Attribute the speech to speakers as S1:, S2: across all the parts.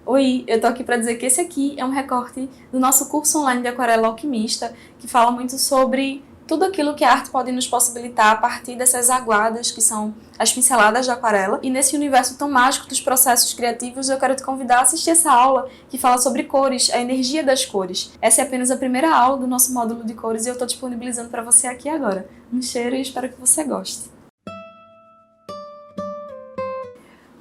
S1: Oi, eu tô aqui para dizer que esse aqui é um recorte do nosso curso online de aquarela alquimista, que fala muito sobre tudo aquilo que a arte pode nos possibilitar a partir dessas aguadas, que são as pinceladas de aquarela. E nesse universo tão mágico dos processos criativos, eu quero te convidar a assistir essa aula que fala sobre cores, a energia das cores. Essa é apenas a primeira aula do nosso módulo de cores e eu tô disponibilizando para você aqui agora. Um cheiro e espero que você goste.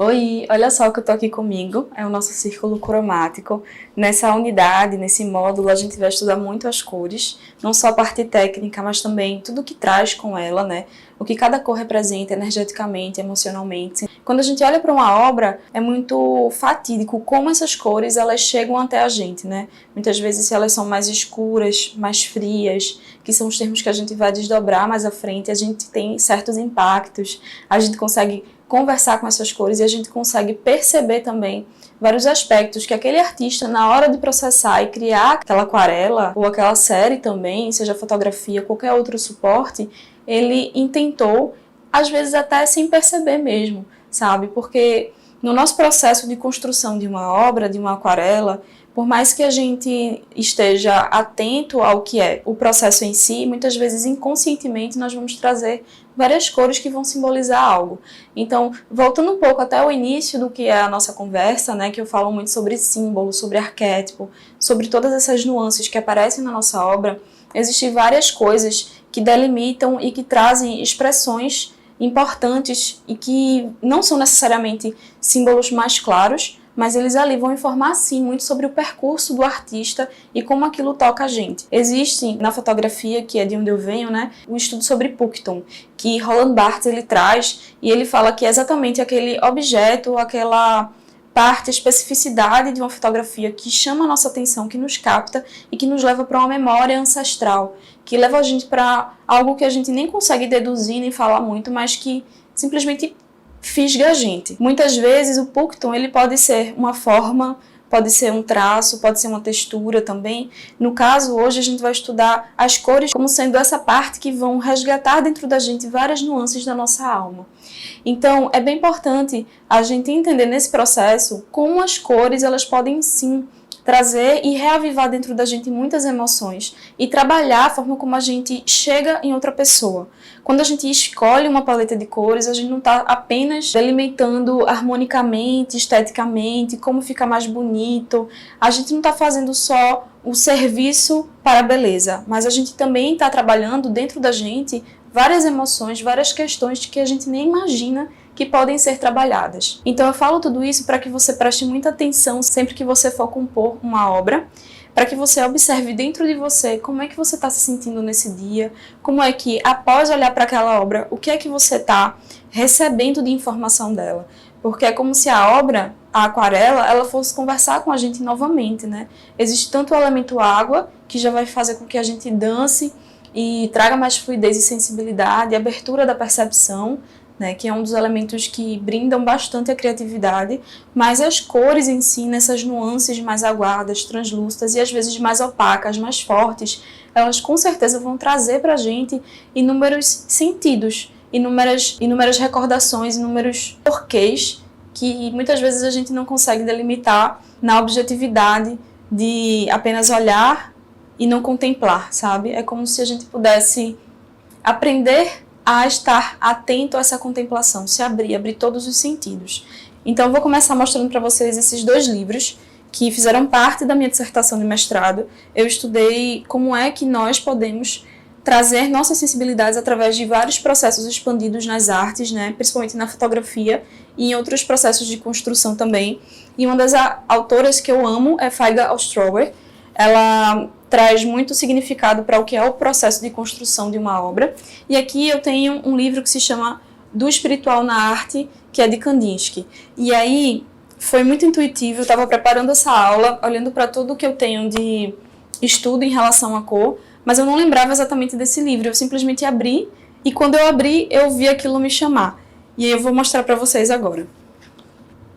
S1: Oi, olha só o que eu tô aqui comigo, é o nosso círculo cromático. Nessa unidade, nesse módulo, a gente vai estudar muito as cores, não só a parte técnica, mas também tudo que traz com ela, né? O que cada cor representa energeticamente, emocionalmente. Quando a gente olha para uma obra, é muito fatídico como essas cores elas chegam até a gente, né? Muitas vezes se elas são mais escuras, mais frias, que são os termos que a gente vai desdobrar mais à frente, a gente tem certos impactos, a gente consegue conversar com essas cores e a gente consegue perceber também vários aspectos que aquele artista, na hora de processar e criar aquela aquarela ou aquela série também, seja fotografia, qualquer outro suporte, ele intentou, às vezes até sem perceber mesmo, sabe? Porque no nosso processo de construção de uma obra, de uma aquarela, por mais que a gente esteja atento ao que é o processo em si, muitas vezes inconscientemente nós vamos trazer várias cores que vão simbolizar algo. Então, voltando um pouco até o início do que é a nossa conversa, né, que eu falo muito sobre símbolo, sobre arquétipo, sobre todas essas nuances que aparecem na nossa obra, existem várias coisas que delimitam e que trazem expressões importantes e que não são necessariamente símbolos mais claros, mas eles ali vão informar, sim, muito sobre o percurso do artista e como aquilo toca a gente. Existe na fotografia, que é de onde eu venho, né, um estudo sobre Puchton, que Roland Barthes ele traz, e ele fala que é exatamente aquele objeto, aquela parte, a especificidade de uma fotografia que chama a nossa atenção, que nos capta e que nos leva para uma memória ancestral, que leva a gente para algo que a gente nem consegue deduzir, nem falar muito, mas que simplesmente fisga a gente. Muitas vezes o Puchton ele pode ser uma forma, pode ser um traço, pode ser uma textura também. No caso, hoje a gente vai estudar as cores como sendo essa parte que vão resgatar dentro da gente várias nuances da nossa alma. Então, é bem importante a gente entender nesse processo como as cores elas podem sim trazer e reavivar dentro da gente muitas emoções e trabalhar a forma como a gente chega em outra pessoa. Quando a gente escolhe uma paleta de cores, a gente não está apenas delimitando harmonicamente, esteticamente, como fica mais bonito. A gente não está fazendo só o serviço para a beleza, mas a gente também está trabalhando dentro da gente várias emoções, várias questões que a gente nem imagina que podem ser trabalhadas. Então eu falo tudo isso para que você preste muita atenção sempre que você for compor uma obra, para que você observe dentro de você como é que você está se sentindo nesse dia, como é que, após olhar para aquela obra, o que é que você está recebendo de informação dela. Porque é como se a obra, a aquarela, ela fosse conversar com a gente novamente, né? Existe tanto o elemento água, que já vai fazer com que a gente dance e traga mais fluidez e sensibilidade, abertura da percepção, né, que é um dos elementos que brindam bastante a criatividade, mas as cores em si, nessas nuances mais aguadas, translúcidas e às vezes mais opacas, mais fortes, elas com certeza vão trazer para a gente inúmeros sentidos, inúmeras recordações, inúmeros porquês que muitas vezes a gente não consegue delimitar na objetividade de apenas olhar e não contemplar, sabe? É como se a gente pudesse aprender a estar atento a essa contemplação, se abrir todos os sentidos. Então eu vou começar mostrando para vocês esses dois livros que fizeram parte da minha dissertação de mestrado. Eu estudei como é que nós podemos trazer nossas sensibilidades através de vários processos expandidos nas artes, né, principalmente na fotografia e em outros processos de construção também. E uma das autoras que eu amo é Faiga Ostrower. Ela traz muito significado para o que é o processo de construção de uma obra. E aqui eu tenho um livro que se chama Do Espiritual na Arte, que é de Kandinsky. E aí foi muito intuitivo, eu estava preparando essa aula, olhando para tudo que eu tenho de estudo em relação à cor, mas eu não lembrava exatamente desse livro, eu simplesmente abri, e quando eu abri, eu vi aquilo me chamar. E aí eu vou mostrar para vocês agora.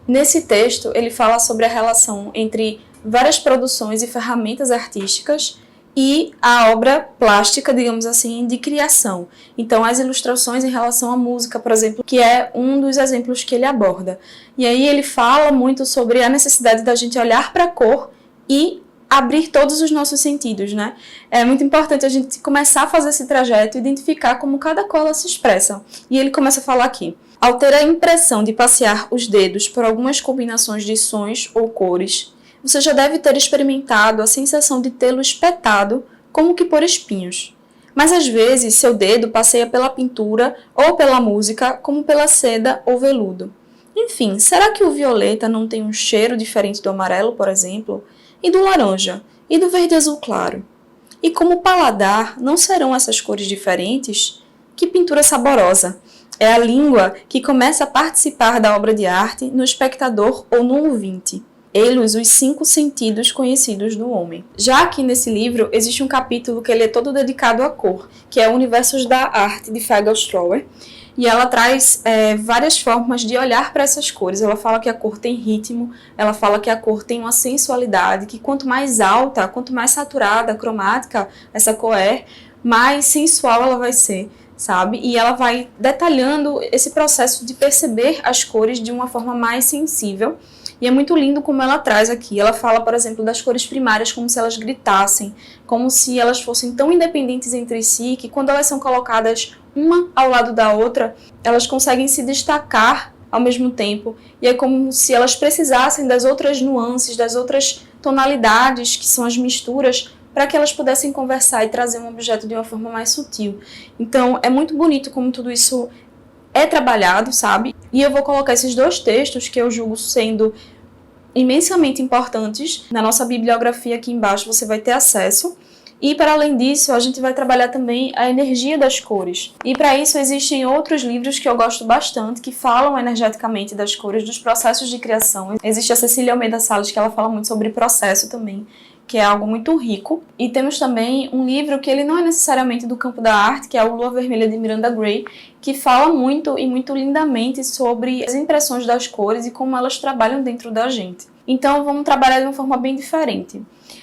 S1: Nesse texto, ele fala sobre a relação entre várias produções e ferramentas artísticas e a obra plástica, digamos assim, de criação. Então, as ilustrações em relação à música, por exemplo, que é um dos exemplos que ele aborda. E aí ele fala muito sobre a necessidade da gente olhar para a cor e abrir todos os nossos sentidos, né? É muito importante a gente começar a fazer esse trajeto, identificar como cada cor ela se expressa. E ele começa a falar aqui: ao ter a impressão de passear os dedos por algumas combinações de sons ou cores, você já deve ter experimentado a sensação de tê-lo espetado como que por espinhos. Mas às vezes seu dedo passeia pela pintura ou pela música como pela seda ou veludo. Enfim, será que o violeta não tem um cheiro diferente do amarelo, por exemplo? E do laranja? E do verde azul claro? E como paladar, não serão essas cores diferentes? Que pintura saborosa! É a língua que começa a participar da obra de arte no espectador ou no ouvinte. Ei-los os 5 sentidos conhecidos do homem. Já aqui nesse livro, existe um capítulo que ele é todo dedicado à cor, que é Universos da Arte, de Fagel Strower, e ela traz várias formas de olhar para essas cores. Ela fala que a cor tem ritmo, ela fala que a cor tem uma sensualidade, que quanto mais alta, quanto mais saturada, cromática essa cor é, mais sensual ela vai ser, sabe? E ela vai detalhando esse processo de perceber as cores de uma forma mais sensível. E é muito lindo como ela traz aqui. Ela fala, por exemplo, das cores primárias como se elas gritassem, como se elas fossem tão independentes entre si que quando elas são colocadas uma ao lado da outra, elas conseguem se destacar ao mesmo tempo. E é como se elas precisassem das outras nuances, das outras tonalidades, que são as misturas, para que elas pudessem conversar e trazer um objeto de uma forma mais sutil. Então, é muito bonito como tudo isso é trabalhado, sabe? E eu vou colocar esses 2 textos que eu julgo sendo imensamente importantes na nossa bibliografia aqui embaixo, você vai ter acesso. E para além disso, a gente vai trabalhar também a energia das cores. E para isso existem outros livros que eu gosto bastante, que falam energeticamente das cores, dos processos de criação. Existe a Cecília Almeida Salles, que ela fala muito sobre processo também, que é algo muito rico. E temos também um livro que ele não é necessariamente do campo da arte, que é o Lua Vermelha, de Miranda Gray, que fala muito e muito lindamente sobre as impressões das cores e como elas trabalham dentro da gente. Então vamos trabalhar de uma forma bem diferente.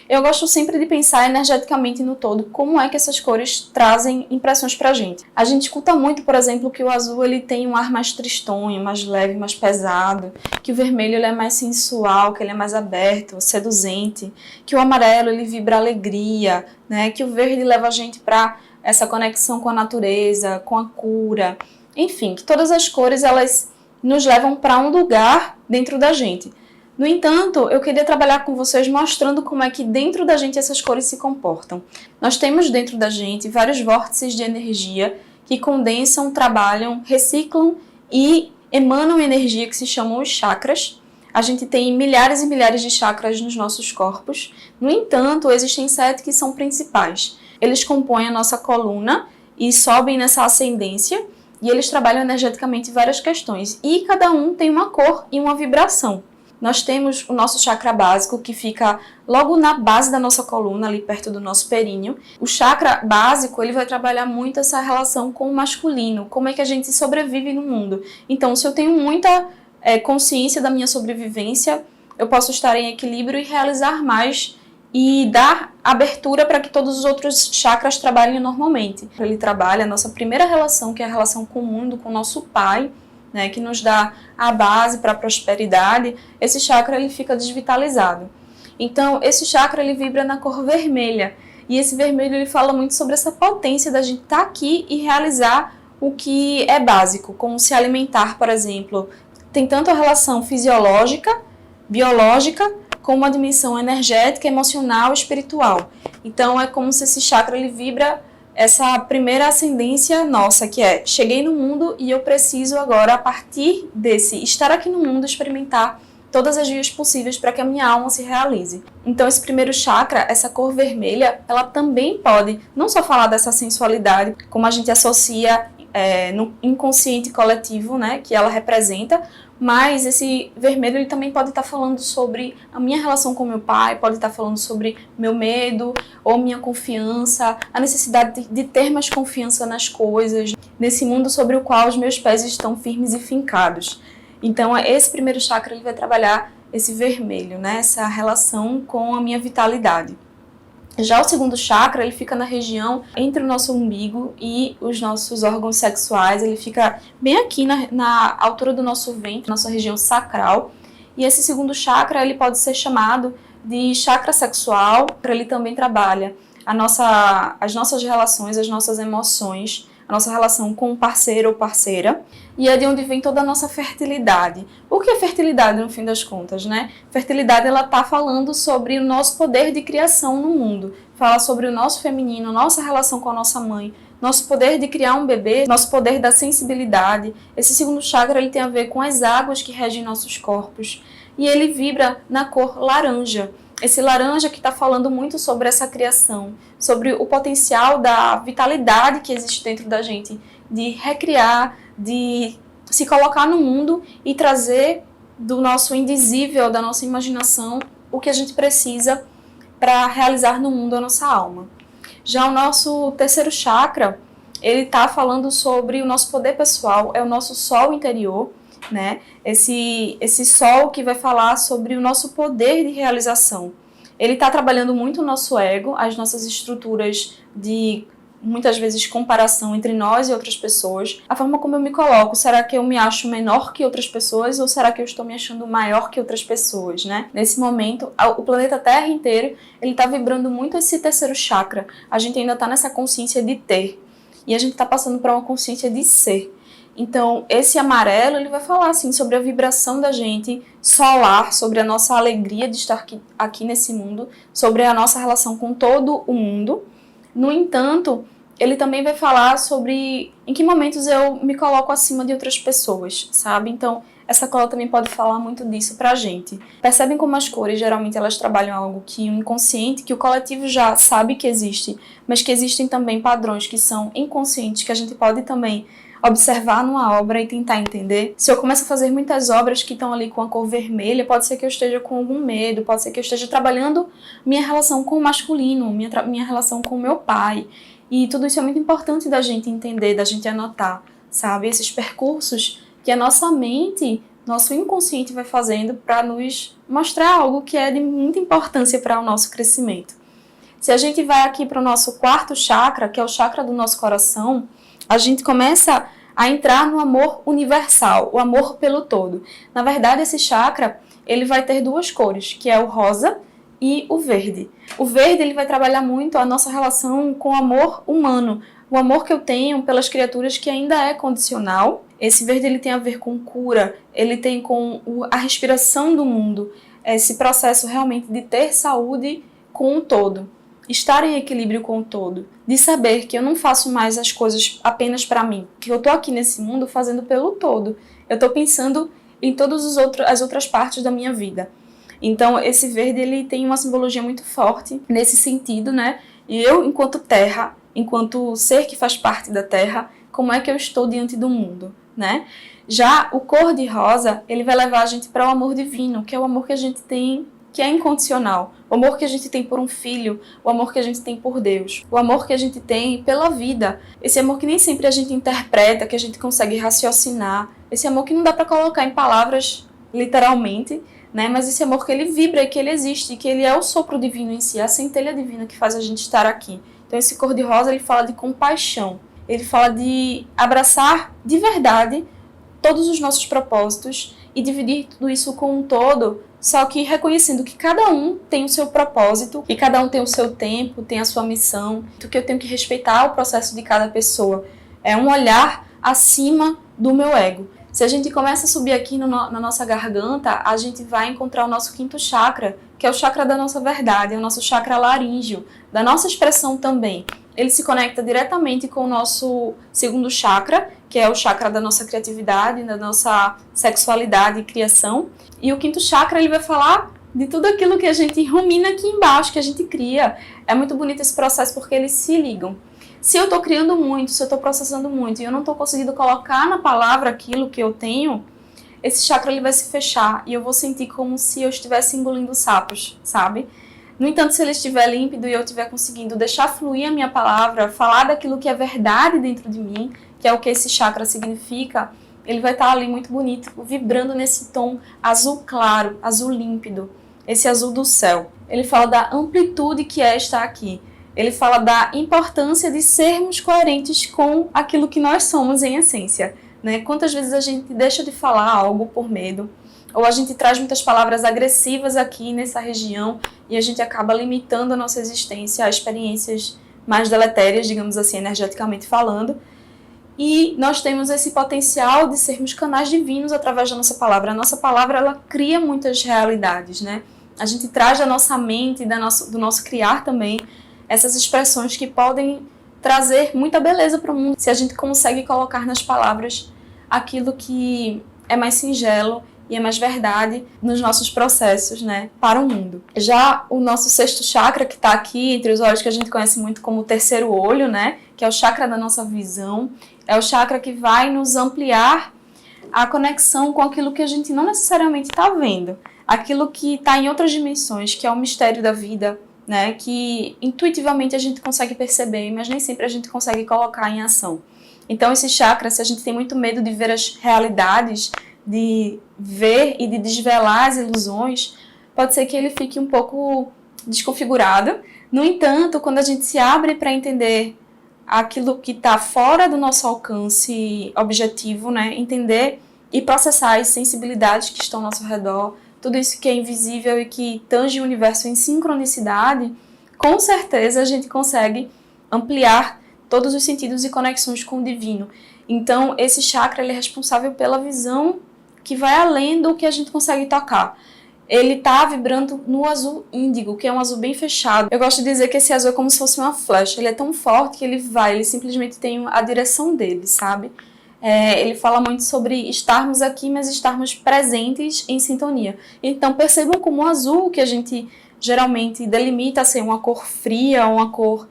S1: Eu gosto sempre de pensar energeticamente no todo, como é que essas cores trazem impressões pra gente. A gente escuta muito, por exemplo, que o azul ele tem um ar mais tristonho, mais leve, mais pesado, que o vermelho ele é mais sensual, que ele é mais aberto, seduzente, que o amarelo ele vibra alegria, né? Que o verde leva a gente para essa conexão com a natureza, com a cura, enfim, que todas as cores elas nos levam para um lugar dentro da gente. No entanto, eu queria trabalhar com vocês mostrando como é que dentro da gente essas cores se comportam. Nós temos dentro da gente vários vórtices de energia que condensam, trabalham, reciclam e emanam energia que se chamam os chakras. A gente tem milhares e milhares de chakras nos nossos corpos. No entanto, existem 7 que são principais. Eles compõem a nossa coluna e sobem nessa ascendência e eles trabalham energeticamente várias questões. E cada um tem uma cor e uma vibração. Nós temos o nosso chakra básico, que fica logo na base da nossa coluna, ali perto do nosso períneo. O chakra básico, ele vai trabalhar muito essa relação com o masculino, como é que a gente sobrevive no mundo. Então, se eu tenho muita consciência da minha sobrevivência, eu posso estar em equilíbrio e realizar mais e dar abertura para que todos os outros chakras trabalhem normalmente. Ele trabalha a nossa primeira relação, que é a relação com o mundo, com o nosso pai, né, que nos dá a base para a prosperidade. Esse chakra ele fica desvitalizado. Então, esse chakra ele vibra na cor vermelha. E esse vermelho ele fala muito sobre essa potência da gente estar aqui e realizar o que é básico, como se alimentar, por exemplo. Tem tanto a relação fisiológica, biológica, como a dimensão energética, emocional e espiritual. Então, é como se esse chakra ele vibra essa primeira ascendência nossa, que é: cheguei no mundo e eu preciso agora, a partir desse estar aqui no mundo, experimentar todas as vias possíveis para que a minha alma se realize. Então, esse primeiro chakra, essa cor vermelha, ela também pode não só falar dessa sensualidade, como a gente associa no inconsciente coletivo, né, que ela representa, mas esse vermelho ele também pode estar falando sobre a minha relação com meu pai, pode estar falando sobre meu medo ou minha confiança, a necessidade de ter mais confiança nas coisas, nesse mundo sobre o qual os meus pés estão firmes e fincados. Então, esse primeiro chakra ele vai trabalhar esse vermelho, né? Essa relação com a minha vitalidade. Já o segundo chakra, ele fica na região entre o nosso umbigo e os nossos órgãos sexuais. Ele fica bem aqui na altura do nosso ventre, nossa região sacral. E esse segundo chakra, ele pode ser chamado de chakra sexual. Ele também trabalha as nossas relações, as nossas emoções, a nossa relação com o parceiro ou parceira, e é de onde vem toda a nossa fertilidade. O que é fertilidade, no fim das contas, né? Fertilidade, ela está falando sobre o nosso poder de criação no mundo, fala sobre o nosso feminino, nossa relação com a nossa mãe, nosso poder de criar um bebê, nosso poder da sensibilidade. Esse segundo chakra, ele tem a ver com as águas que regem nossos corpos, e ele vibra na cor laranja. Esse laranja que está falando muito sobre essa criação, sobre o potencial da vitalidade que existe dentro da gente, de recriar, de se colocar no mundo e trazer do nosso indizível, da nossa imaginação, o que a gente precisa para realizar no mundo a nossa alma. Já o nosso terceiro chakra, ele está falando sobre o nosso poder pessoal, é o nosso sol interior, né? Esse sol que vai falar sobre o nosso poder de realização. Ele está trabalhando muito o nosso ego, as nossas estruturas de, muitas vezes, comparação entre nós e outras pessoas. A forma como eu me coloco, será que eu me acho menor que outras pessoas ou será que eu estou me achando maior que outras pessoas, né? Nesse momento, o planeta Terra inteiro, ele está vibrando muito esse terceiro chakra. A gente ainda está nessa consciência de ter e a gente está passando para uma consciência de ser. Então, esse amarelo, ele vai falar assim, sobre a vibração da gente solar, sobre a nossa alegria de estar aqui nesse mundo, sobre a nossa relação com todo o mundo. No entanto, ele também vai falar sobre em que momentos eu me coloco acima de outras pessoas, sabe? Então, essa cola também pode falar muito disso pra gente. Percebem como as cores, geralmente, elas trabalham algo que o inconsciente, que o coletivo já sabe que existe, mas que existem também padrões que são inconscientes, que a gente pode também observar numa obra e tentar entender. Se eu começo a fazer muitas obras que estão ali com a cor vermelha, pode ser que eu esteja com algum medo, pode ser que eu esteja trabalhando minha relação com o masculino, minha relação com o meu pai. E tudo isso é muito importante da gente entender, da gente anotar, sabe? Esses percursos que a nossa mente, nosso inconsciente vai fazendo para nos mostrar algo que é de muita importância para o nosso crescimento. Se a gente vai aqui para o nosso quarto chakra, que é o chakra do nosso coração, a gente começa a entrar no amor universal, o amor pelo todo. Na verdade, esse chakra, ele vai ter duas cores, que é o rosa e o verde. O verde, ele vai trabalhar muito a nossa relação com o amor humano, o amor que eu tenho pelas criaturas que ainda é condicional. Esse verde, ele tem a ver com cura, ele tem com a respiração do mundo, esse processo realmente de ter saúde com o todo. Estar em equilíbrio com o todo, de saber que eu não faço mais as coisas apenas para mim, que eu tô aqui nesse mundo fazendo pelo todo. Eu tô pensando em todas as outras partes da minha vida. Então, esse verde, ele tem uma simbologia muito forte nesse sentido, né? E eu, enquanto terra, enquanto ser que faz parte da terra, como é que eu estou diante do mundo, né? Já o cor-de-rosa, ele vai levar a gente para o amor divino, que é o amor que a gente tem, que é incondicional, o amor que a gente tem por um filho, o amor que a gente tem por Deus, o amor que a gente tem pela vida, esse amor que nem sempre a gente interpreta, que a gente consegue raciocinar, esse amor que não dá para colocar em palavras literalmente, né? Mas esse amor que ele vibra e que ele existe, que ele é o sopro divino em si, a centelha divina que faz a gente estar aqui. Então esse cor-de-rosa, ele fala de compaixão, ele fala de abraçar de verdade todos os nossos propósitos e dividir tudo isso com um todo, só que reconhecendo que cada um tem o seu propósito, e cada um tem o seu tempo, tem a sua missão, que eu tenho que respeitar o processo de cada pessoa. É um olhar acima do meu ego. Se a gente começa a subir aqui na nossa garganta, a gente vai encontrar o nosso quinto chakra, que é o chakra da nossa verdade, é o nosso chakra laríngeo, da nossa expressão também. Ele se conecta diretamente com o nosso segundo chakra, que é o chakra da nossa criatividade, da nossa sexualidade e criação. E o quinto chakra, ele vai falar de tudo aquilo que a gente rumina aqui embaixo, que a gente cria. É muito bonito esse processo porque eles se ligam. Se eu estou criando muito, se eu estou processando muito e eu não estou conseguindo colocar na palavra aquilo que eu tenho, esse chakra ele vai se fechar e eu vou sentir como se eu estivesse engolindo sapos, sabe? No entanto, se ele estiver límpido e eu estiver conseguindo deixar fluir a minha palavra, falar daquilo que é verdade dentro de mim, que é o que esse chakra significa, ele vai estar ali muito bonito, vibrando nesse tom azul claro, azul límpido, esse azul do céu. ele fala da amplitude que é estar aqui. Ele fala da importância de sermos coerentes com aquilo que nós somos em essência, né? Quantas vezes a gente deixa de falar algo por medo, ou a gente traz muitas palavras agressivas aqui nessa região e a gente acaba limitando a nossa existência a experiências mais deletérias, digamos assim, energeticamente falando. E nós temos esse potencial de sermos canais divinos através da nossa palavra. A nossa palavra, ela cria muitas realidades, né? A gente traz da nossa mente, do nosso criar também, essas expressões que podem trazer muita beleza para o mundo, se a gente consegue colocar nas palavras aquilo que é mais singelo e é mais verdade nos nossos processos, né, para o mundo. Já o nosso sexto chakra, que está aqui entre os olhos, que a gente conhece muito como o terceiro olho, né, que é o chakra da nossa visão, é o chakra que vai nos ampliar a conexão com aquilo que a gente não necessariamente está vendo, aquilo que está em outras dimensões, que é o mistério da vida, né, que intuitivamente a gente consegue perceber, mas nem sempre a gente consegue colocar em ação. Então esse chakra, se a gente tem muito medo de ver as realidades, de ver e de desvelar as ilusões, pode ser que ele fique um pouco desconfigurado. No entanto, quando a gente se abre para entender aquilo que está fora do nosso alcance objetivo, né, entender e processar as sensibilidades que estão ao nosso redor, tudo isso que é invisível e que tange o universo em sincronicidade, com certeza a gente consegue ampliar todos os sentidos e conexões com o divino. Então, esse chakra ele é responsável pela visão que vai além do que a gente consegue tocar. Ele está vibrando no azul índigo, que é um azul bem fechado. Eu gosto de dizer que esse azul é como se fosse uma flecha. Ele é tão forte que ele simplesmente tem a direção dele, sabe? Ele fala muito sobre estarmos aqui, mas estarmos presentes em sintonia. Então, percebam como o azul, que a gente geralmente delimita a ser uma cor fria, uma cor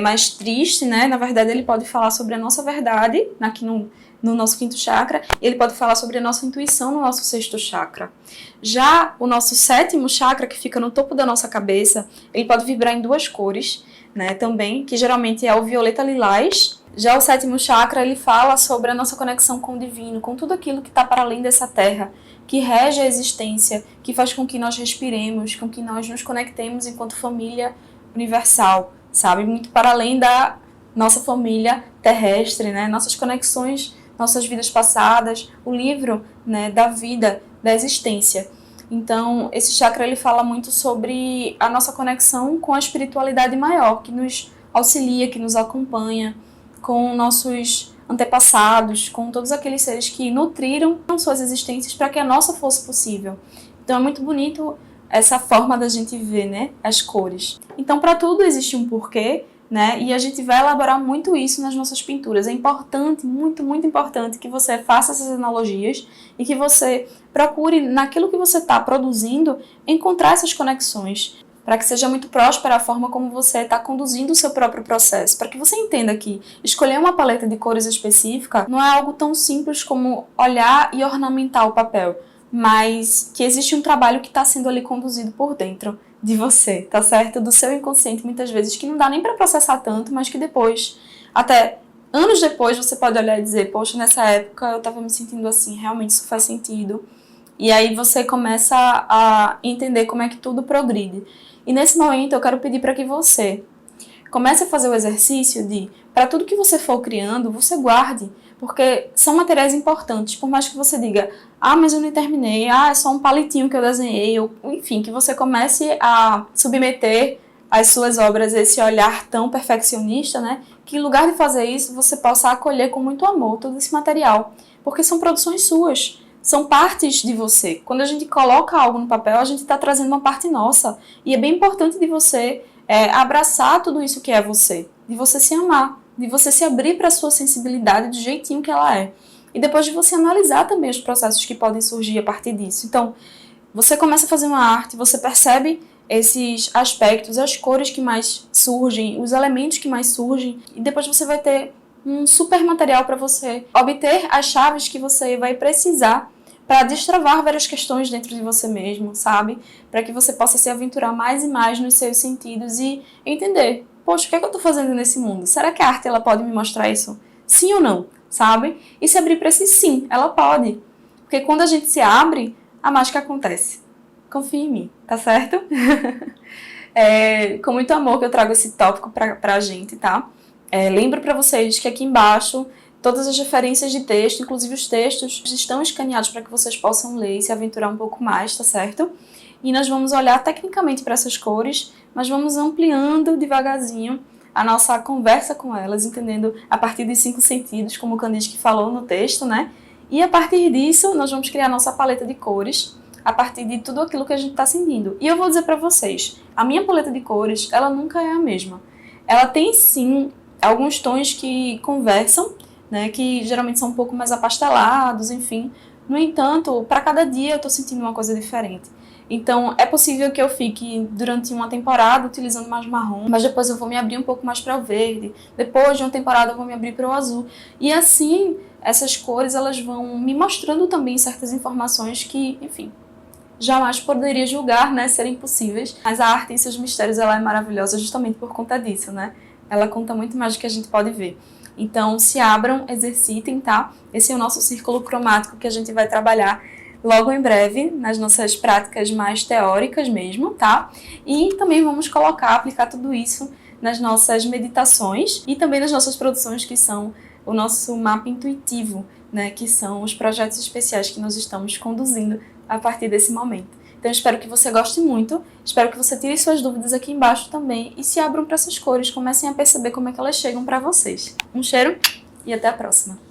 S1: mais triste, né? Na verdade, ele pode falar sobre a nossa verdade, aqui no nosso quinto chakra, e ele pode falar sobre a nossa intuição no nosso sexto chakra. Já o nosso sétimo chakra, que fica no topo da nossa cabeça, ele pode vibrar em duas cores, né, também, que geralmente é o violeta lilás. Já o sétimo chakra, ele fala sobre a nossa conexão com o divino, com tudo aquilo que está para além dessa terra, que rege a existência, que faz com que nós respiremos, com que nós nos conectemos enquanto família universal, sabe? Muito para além da nossa família terrestre, né? Nossas conexões, nossas vidas passadas, o livro, né, da vida, da existência. Então, esse chakra ele fala muito sobre a nossa conexão com a espiritualidade maior, que nos auxilia, que nos acompanha, com nossos antepassados, com todos aqueles seres que nutriram suas existências para que a nossa fosse possível. Então, é muito bonito essa forma da gente ver, né, as cores. Então, para tudo existe um porquê, né? E a gente vai elaborar muito isso nas nossas pinturas. É importante, muito, muito importante que você faça essas analogias e que você procure, naquilo que você está produzindo, encontrar essas conexões, para que seja muito próspera a forma como você está conduzindo o seu próprio processo, para que você entenda que escolher uma paleta de cores específica não é algo tão simples como olhar e ornamentar o papel, mas que existe um trabalho que está sendo ali conduzido por dentro de você, tá certo? Do seu inconsciente, muitas vezes, que não dá nem para processar tanto, mas que depois, até anos depois, você pode olhar e dizer, poxa, nessa época eu estava me sentindo assim, realmente isso faz sentido. E aí você começa a entender como é que tudo progride. E nesse momento eu quero pedir para que você comece a fazer o exercício de, para tudo que você for criando, você guarde, porque são materiais importantes, por mais que você diga, mas eu não terminei, é só um palitinho que eu desenhei, enfim, que você comece a submeter às suas obras esse olhar tão perfeccionista, né, que em lugar de fazer isso, você possa acolher com muito amor todo esse material, porque são produções suas, são partes de você. Quando a gente coloca algo no papel, a gente está trazendo uma parte nossa, e é bem importante de você abraçar tudo isso que é você, de você se amar, de você se abrir para a sua sensibilidade do jeitinho que ela é. E depois de você analisar também os processos que podem surgir a partir disso. Então, você começa a fazer uma arte, você percebe esses aspectos, as cores que mais surgem, os elementos que mais surgem, e depois você vai ter um super material para você obter as chaves que você vai precisar para destravar várias questões dentro de você mesmo, sabe? Para que você possa se aventurar mais e mais nos seus sentidos e entender, poxa, o que é que eu estou fazendo nesse mundo? Será que a arte ela pode me mostrar isso? Sim ou não? Sabe? E se abrir para esse sim, ela pode. Porque quando a gente se abre, a mágica acontece. Confia em mim, tá certo? É com muito amor que eu trago esse tópico pra gente, tá? Lembro para vocês que aqui embaixo todas as referências de texto, inclusive os textos, estão escaneados para que vocês possam ler e se aventurar um pouco mais, tá certo? E nós vamos olhar tecnicamente para essas cores, mas vamos ampliando devagarzinho a nossa conversa com elas, entendendo a partir dos 5 sentidos, como o Kandinsky falou no texto, né? E a partir disso, nós vamos criar a nossa paleta de cores, a partir de tudo aquilo que a gente está sentindo. E eu vou dizer para vocês, a minha paleta de cores, ela nunca é a mesma. Ela tem, sim, alguns tons que conversam, né, que geralmente são um pouco mais apastelados, enfim. No entanto, para cada dia eu estou sentindo uma coisa diferente. Então, é possível que eu fique durante uma temporada utilizando mais marrom, mas depois eu vou me abrir um pouco mais para o verde. Depois de uma temporada eu vou me abrir para o azul. E assim, essas cores elas vão me mostrando também certas informações que, enfim, jamais poderia julgar, né, serem possíveis. Mas a arte e seus mistérios, ela é maravilhosa justamente por conta disso, né? Ela conta muito mais do que a gente pode ver. Então, se abram, exercitem, tá? Esse é o nosso círculo cromático que a gente vai trabalhar logo em breve, nas nossas práticas mais teóricas mesmo, tá? E também vamos aplicar tudo isso nas nossas meditações e também nas nossas produções, que são o nosso mapa intuitivo, né? Que são os projetos especiais que nós estamos conduzindo a partir desse momento. Então, espero que você goste muito, espero que você tire suas dúvidas aqui embaixo também e se abram para essas cores, comecem a perceber como é que elas chegam para vocês. Um cheiro e até a próxima!